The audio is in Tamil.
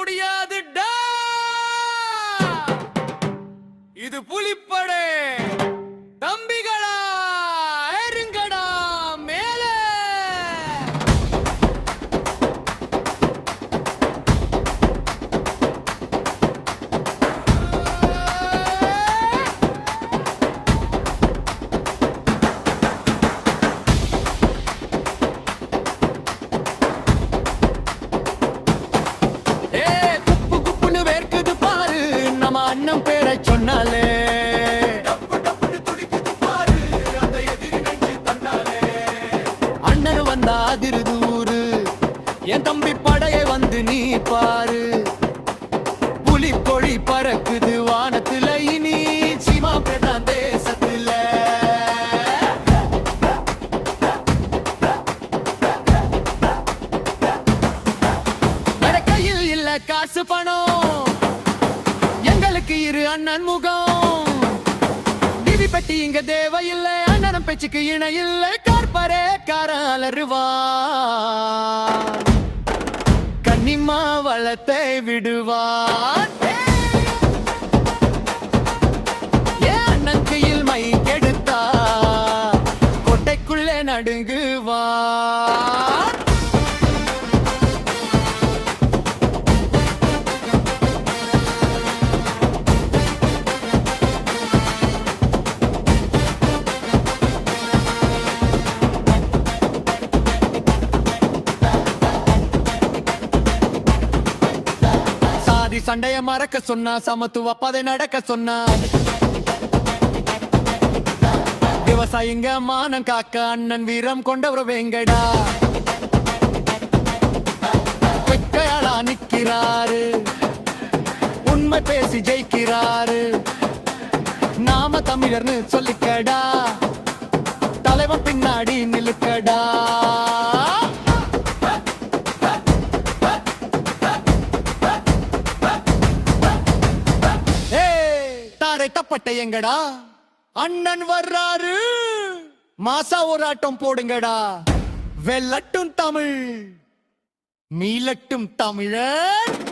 முடியாதுடா. இது புலிப்படை. தம்பிகளா ஏறுங்கடா மேலே. அண்ணன் பேரை சொன்னாலே அண்ணன் வந்தா அதிருதூரு. என் தம்பி படையை வந்து நீ பாரு. புலி பொழி பறக்குது வானத்துல. இனி சீமா பிரதான் தேசத்துல. கையில் இல்ல காசு பணம். இரு அண்ணன் முகம். நிதி பெட்டி இங்க தேவையில்லை. அண்ணன் பேச்சுக்கு இணை இல்லை. கார்பரே காரருவா. கன்னிமா வளத்தை விடுவான். அண்ணன் கையில் மை கெடுத்தா கோட்டைக்குள்ளே நடுங்குவான். சண்டைய மறக்க சொன்னா, சமத்துவ பதை நடக்க சொன்னா, விவசாயிங்க மானம் காக்க அண்ணன் வீரம் கொண்டவர் வேங்கடா. வெக்கையாளா நிக்கிறாரு. உண்மை பேசி ஜெயிக்கிறாரு. நாம தமிழர்னு சொல்லிக்கடா. தலைவன் பின்னாடி நிலுக்கடா. தப்பட்ட எங்கடா அண்ணன் வர்றாரு. மாசா ஒரு ஆட்டம் போடுங்கடா. வெல்லட்டும் தமிழ், மீளட்டும் தமிழன்.